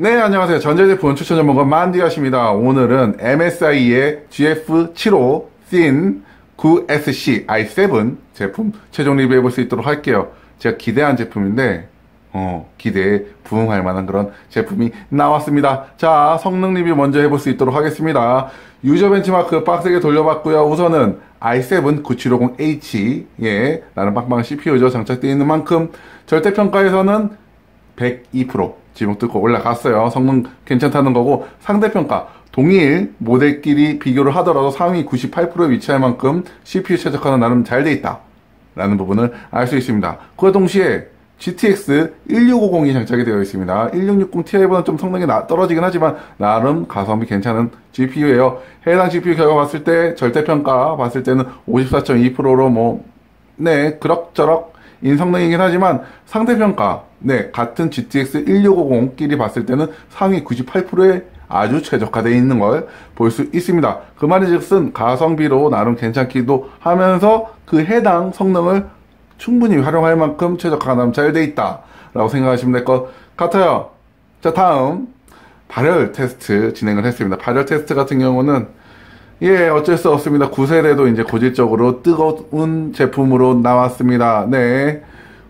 네, 안녕하세요. 전자제품 추천 전문가 만디아십니다. 오늘은 MSI의 GF75 Thin 9SC i7 제품 최종 리뷰해 볼 수 있도록 할게요. 제가 기대한 제품인데, 기대에 부응할 만한 그런 제품이 나왔습니다. 자, 성능 리뷰 먼저 해볼 수 있도록 하겠습니다. 유저 벤치마크 빡세게 돌려봤고요. 우선은 i7 9750H, 나는 빵빵한 CPU죠. 장착되어 있는 만큼 절대평가에서는 102% 지붕 뚫고 올라갔어요. 성능 괜찮다는 거고, 상대평가 동일 모델끼리 비교를 하더라도 상위 98%에 위치할 만큼 CPU 최적화는 나름 잘 돼 있다 라는 부분을 알 수 있습니다. 그와 동시에 GTX 1650이 장착이 되어 있습니다. 1660 Ti보다는 좀 성능이 떨어지긴 하지만 나름 가성비 괜찮은 GPU예요. 해당 GPU 결과 봤을 때 절대평가 봤을 때는 54.2%로 그럭저럭 인 성능이긴 하지만 상대평가 같은 GTX 1650끼리 봤을 때는 상위 98%에 아주 최적화되어 있는 걸 볼 수 있습니다. 그 말인즉슨 가성비로 나름 괜찮기도 하면서 그 해당 성능을 충분히 활용할 만큼 최적화가 나름 잘 돼 있다 라고 생각하시면 될 것 같아요. 자, 다음 발열 테스트 진행을 했습니다. 발열 테스트 같은 경우는 어쩔 수 없습니다. 9세대도 이제 고질적으로 뜨거운 제품으로 나왔습니다.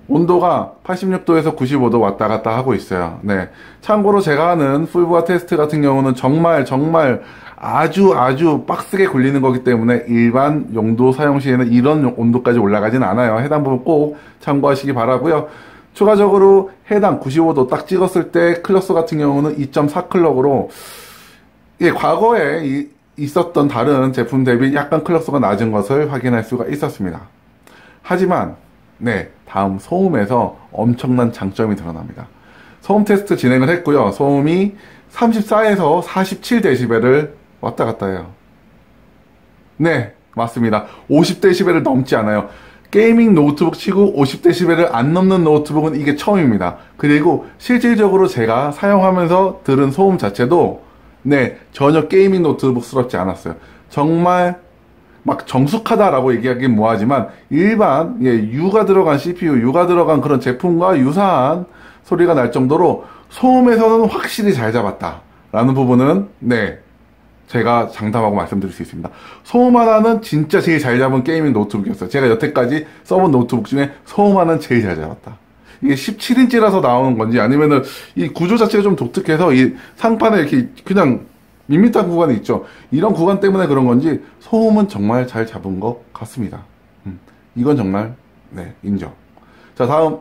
온도가 86도에서 95도 왔다 갔다 하고 있어요. 참고로 제가 하는 풀부하 테스트 같은 경우는 정말 아주 빡세게 굴리는 거기 때문에 일반 용도 사용 시에는 이런 온도까지 올라가진 않아요. 해당 부분 꼭 참고하시기 바라고요. 추가적으로 해당 95도 딱 찍었을 때 클럭스 같은 경우는 2.4 클럭으로 과거에 있었던 다른 제품 대비 약간 클럭스가 낮은 것을 확인할 수가 있었습니다. 하지만 다음 소음에서 엄청난 장점이 드러납니다. 소음 테스트 진행을 했고요. 소음이 34에서 47dB를 왔다 갔다 해요. 맞습니다. 50dB를 넘지 않아요. 게이밍 노트북 치고 50dB를 안 넘는 노트북은 이게 처음입니다. 그리고 실질적으로 제가 사용하면서 들은 소음 자체도 전혀 게이밍 노트북스럽지 않았어요. 정말 막 정숙하다라고 얘기하긴 뭐하지만 일반 U가 들어간 CPU, U가 들어간 그런 제품과 유사한 소리가 날 정도로 소음에서는 확실히 잘 잡았다 라는 부분은 제가 장담하고 말씀드릴 수 있습니다. 소음 하나는 진짜 제일 잘 잡은 게이밍 노트북이었어요. 제가 여태까지 써본 노트북 중에 소음 하나는 제일 잘 잡았다. 이게 17인치라서 나오는 건지 아니면은 이 구조 자체가 좀 독특해서 이 상판에 이렇게 그냥 밋밋한 구간이 있죠. 이런 구간 때문에 그런 건지 소음은 정말 잘 잡은 것 같습니다. 이건 정말 인정. 자, 다음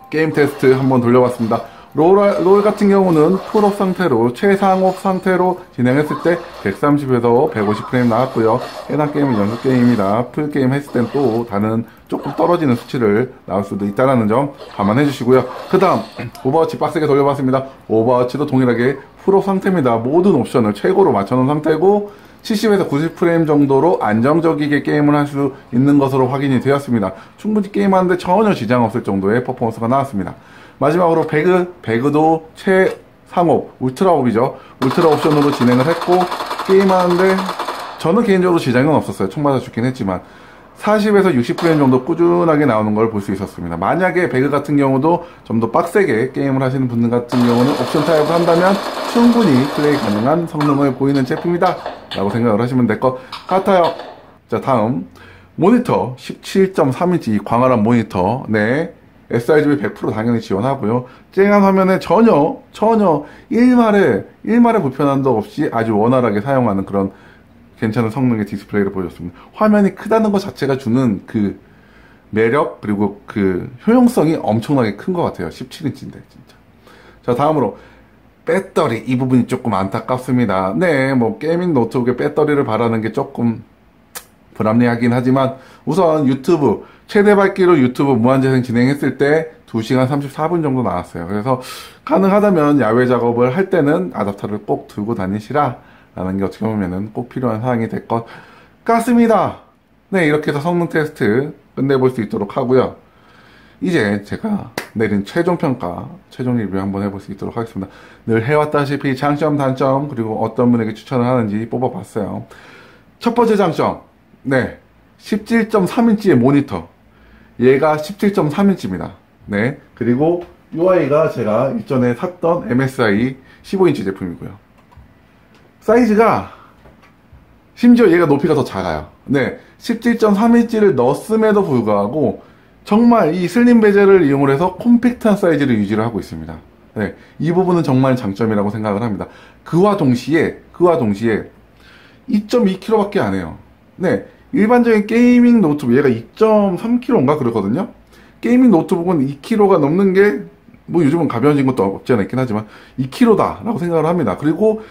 게임 테스트 한번 돌려봤습니다. 롤 같은 경우는 풀업 상태로 최상업 상태로 진행했을 때 130에서 150프레임 나왔고요. 해당 게임은 연속 게임입니다. 풀 게임 했을 땐 또 다른 조금 떨어지는 수치를 나올 수도 있다는 점 감안해 주시고요. 그 다음 오버워치 빡세게 돌려봤습니다. 오버워치도 동일하게 풀업 상태입니다. 모든 옵션을 최고로 맞춰놓은 상태고 70에서 90프레임 정도로 안정적이게 게임을 할 수 있는 것으로 확인이 되었습니다. 충분히 게임하는데 전혀 지장 없을 정도의 퍼포먼스가 나왔습니다. 마지막으로 배그도 최상업, 울트라옵이죠. 울트라 옵션으로 진행을 했고 게임하는데 저는 개인적으로 지장은 없었어요. 총 맞아 죽긴 했지만 40에서 60프레임 정도 꾸준하게 나오는 걸 볼 수 있었습니다. 만약에 배그 같은 경우도 좀 더 빡세게 게임을 하시는 분들 같은 경우는 옵션 타입을 한다면 충분히 플레이 가능한 성능을 보이는 제품이다 라고 생각을 하시면 될 것 같아요. 자, 다음 모니터 17.3인치 광활한 모니터 sRGB 100% 당연히 지원하고요. 쨍한 화면에 전혀 일말의 불편함도 없이 아주 원활하게 사용하는 그런 괜찮은 성능의 디스플레이를 보여줬습니다. 화면이 크다는 것 자체가 주는 그 매력 그리고 그 효용성이 엄청나게 큰 것 같아요. 17인치인데 진짜. 자, 다음으로 배터리 이 부분이 조금 안타깝습니다. 게이밍 노트북에 배터리를 바라는 게 조금 불합리하긴 하지만 우선 유튜브 최대 밝기로 유튜브 무한재생 진행했을 때 2시간 34분 정도 나왔어요. 그래서 가능하다면 야외 작업을 할 때는 아답터를 꼭 들고 다니시라 라는 게 어떻게 보면은 꼭 필요한 사항이 될 것 같습니다. 이렇게 해서 성능 테스트 끝내볼 수 있도록 하고요. 이제 제가 내린 최종평가, 최종 리뷰 한번 해볼 수 있도록 하겠습니다. 늘 해왔다시피 장점, 단점, 그리고 어떤 분에게 추천을 하는지 뽑아봤어요. 첫 번째 장점, 17.3인치의 모니터. 얘가 17.3인치입니다. 그리고 이 아이가 제가 일전에 샀던 MSI 15인치 제품이고요. 사이즈가 심지어 얘가 높이가 더 작아요. 네, 17.3인치를 넣었음에도 불구하고 정말 이 슬림 베젤을 이용해서 콤팩트한 사이즈를 유지를 하고 있습니다. 네, 이 부분은 정말 장점이라고 생각을 합니다. 그와 동시에 2.2kg밖에 안 해요. 네, 일반적인 게이밍 노트북, 얘가 2.3kg인가 그러거든요. 게이밍 노트북은 2kg가 넘는 게 뭐 요즘은 가벼워진 것도 없지 않아 있긴 하지만 2kg다 라고 생각을 합니다. 그리고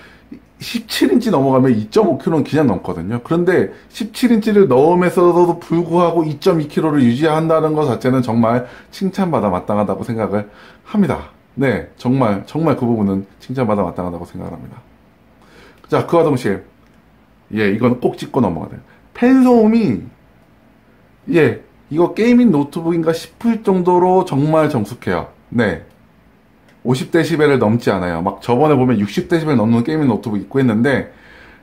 17인치 넘어가면 2.5kg는 그냥 넘거든요. 그런데 17인치를 넣으면서도 불구하고 2.2kg를 유지한다는 것 자체는 정말 칭찬받아 마땅하다고 생각을 합니다. 네, 정말 그 부분은 칭찬받아 마땅하다고 생각을 합니다. 자, 그와 동시에 이건 꼭 짚고 넘어가야 돼요. 팬 소음이 이거 게이밍 노트북인가 싶을 정도로 정말 정숙해요. 네, 50dB를 넘지 않아요. 막 저번에 보면 60dB 넘는 게이밍 노트북 있고 했는데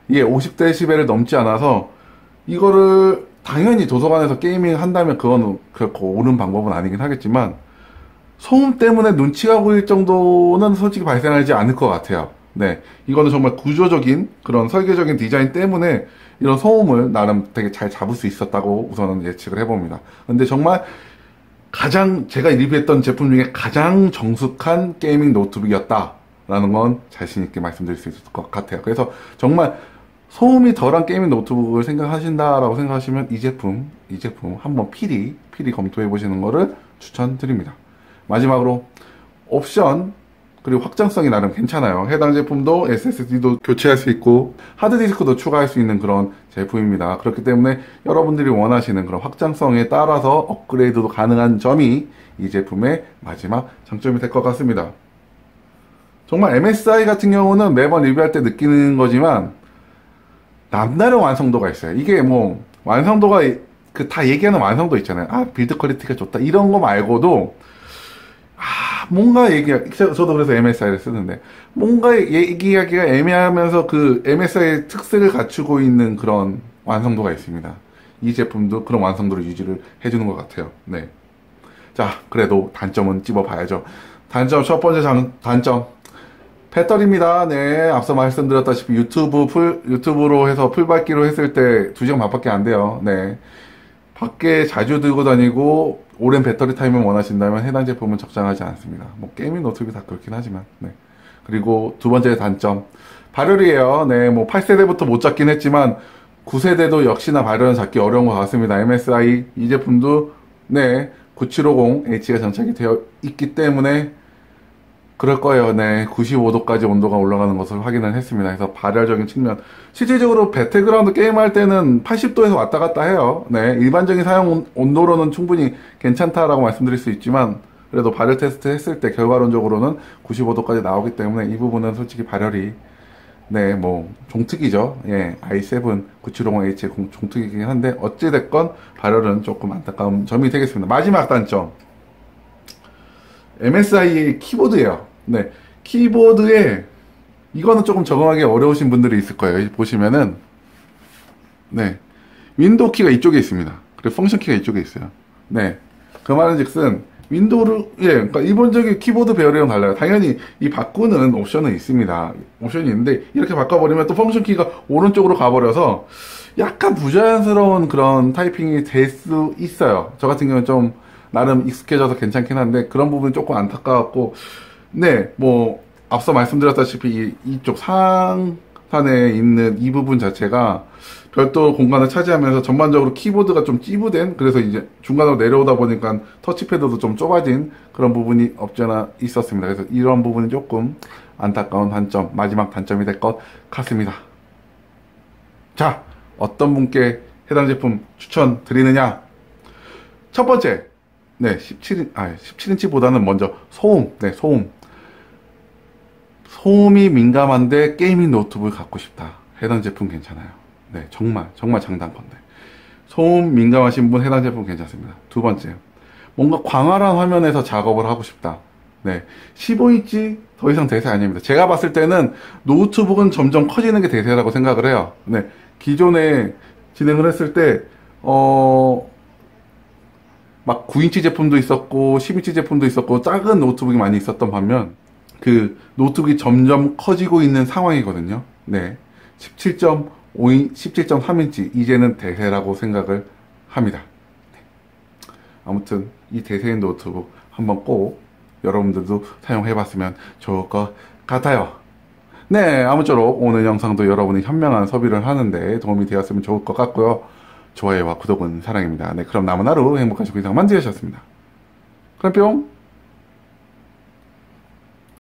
이게 50dB를 넘지 않아서 이거를 당연히 도서관에서 게이밍 한다면 그거는 그렇고 옳은 방법은 아니긴 하겠지만 소음 때문에 눈치가 보일 정도는 솔직히 발생하지 않을 것 같아요. 네, 이거는 정말 구조적인 그런 설계적인 디자인 때문에 이런 소음을 나름 되게 잘 잡을 수 있었다고 우선은 예측을 해봅니다. 근데 정말 제가 리뷰했던 제품 중에 가장 정숙한 게이밍 노트북이었다라는 건 자신있게 말씀드릴 수 있을 것 같아요. 그래서 정말 소음이 덜한 게이밍 노트북을 생각하신다라고 생각하시면 이 제품 한번 필히 검토해 보시는 거를 추천드립니다. 마지막으로 옵션 그리고 확장성이 나름 괜찮아요. 해당 제품도 SSD도 교체할 수 있고 하드디스크도 추가할 수 있는 그런 제품입니다. 그렇기 때문에 여러분들이 원하시는 그런 확장성에 따라서 업그레이드도 가능한 점이 이 제품의 마지막 장점이 될 것 같습니다. 정말 MSI 같은 경우는 매번 리뷰할 때 느끼는 거지만 남다른 완성도가 있어요. 이게 뭐 완성도가 다 얘기하는 완성도 있잖아요. 빌드 퀄리티가 좋다 이런 거 말고도 뭔가 저도 그래서 MSI를 쓰는데, 뭔가 얘기하기가 애매하면서 그 MSI의 특색을 갖추고 있는 그런 완성도가 있습니다. 이 제품도 그런 완성도를 유지를 해주는 것 같아요. 네. 자, 그래도 단점은 찝어봐야죠. 첫 번째 단점. 배터리입니다. 네. 앞서 말씀드렸다시피 유튜브로 해서 풀받기로 했을 때 2시간 반밖에 안 돼요. 네. 밖에 자주 들고 다니고 오랜 배터리 타임을 원하신다면 해당 제품은 적당하지 않습니다. 뭐 게이밍 노트북이 다 그렇긴 하지만. 네. 그리고 두 번째 단점 발열이에요. 네, 뭐 8세대부터 못 잡긴 했지만 9세대도 역시나 발열은 잡기 어려운 것 같습니다. MSI 이 제품도 9750H가 장착이 되어 있기 때문에 그럴 거예요. 네, 95도까지 온도가 올라가는 것을 확인을 했습니다. 그래서 발열적인 측면. 실질적으로 배틀그라운드 게임할 때는 80도에서 왔다 갔다 해요. 네, 일반적인 사용 온도로는 충분히 괜찮다라고 말씀드릴 수 있지만, 그래도 발열 테스트 했을 때 결과론적으로는 95도까지 나오기 때문에 이 부분은 솔직히 발열이, 네, 뭐, 종특이죠. i7 9750H의 종특이긴 한데, 어찌됐건 발열은 조금 안타까운 점이 되겠습니다. 마지막 단점. MSI의 키보드예요. 네, 키보드에 이거는 조금 적응하기 어려우신 분들이 있을 거예요. 보시면은 윈도우 키가 이쪽에 있습니다. 그리고 펑션 키가 이쪽에 있어요. 네, 그 말은즉슨 윈도우를 그러니까 일본적인 키보드 배열이랑 달라요. 당연히 이 바꾸는 옵션은 있습니다. 옵션이 있는데 이렇게 바꿔버리면 또 펑션 키가 오른쪽으로 가버려서 약간 부자연스러운 그런 타이핑이 될 수 있어요. 저 같은 경우는 좀 나름 익숙해져서 괜찮긴 한데 그런 부분이 조금 안타까웠고, 네, 뭐 앞서 말씀드렸다시피 이쪽 상단에 있는 이 부분 자체가 별도 공간을 차지하면서 전반적으로 키보드가 좀 찌부된, 그래서 이제 중간으로 내려오다 보니까 터치패드도 좀 좁아진 그런 부분이 없지 않아 있었습니다. 그래서 이런 부분이 조금 안타까운 단점, 마지막 단점이 될 것 같습니다. 자, 어떤 분께 해당 제품 추천드리느냐? 첫 번째, 17인치보다는 먼저 소음. 네, 소음이 민감한데 게이밍 노트북을 갖고 싶다. 해당 제품 괜찮아요. 네, 정말 장단건데. 소음 민감하신 분 해당 제품 괜찮습니다. 두 번째, 뭔가 광활한 화면에서 작업을 하고 싶다. 네, 15인치 더 이상 대세 아닙니다. 제가 봤을 때는 노트북은 점점 커지는 게 대세라고 생각을 해요. 네, 기존에 진행을 했을 때 막 9인치 제품도 있었고 10인치 제품도 있었고 작은 노트북이 많이 있었던 반면 그 노트북이 점점 커지고 있는 상황이거든요. 네. 17.5인, 17.3인치 이제는 대세라고 생각을 합니다. 네. 아무튼 이 대세인 노트북 한번 꼭 여러분들도 사용해봤으면 좋을 것 같아요. 네, 아무쪼록 오늘 영상도 여러분이 현명한 소비를 하는데 도움이 되었으면 좋을 것 같고요. 좋아요와 구독은 사랑입니다. 네, 그럼 남은 하루 행복하시고 이상 만지셨습니다. 그럼 뿅!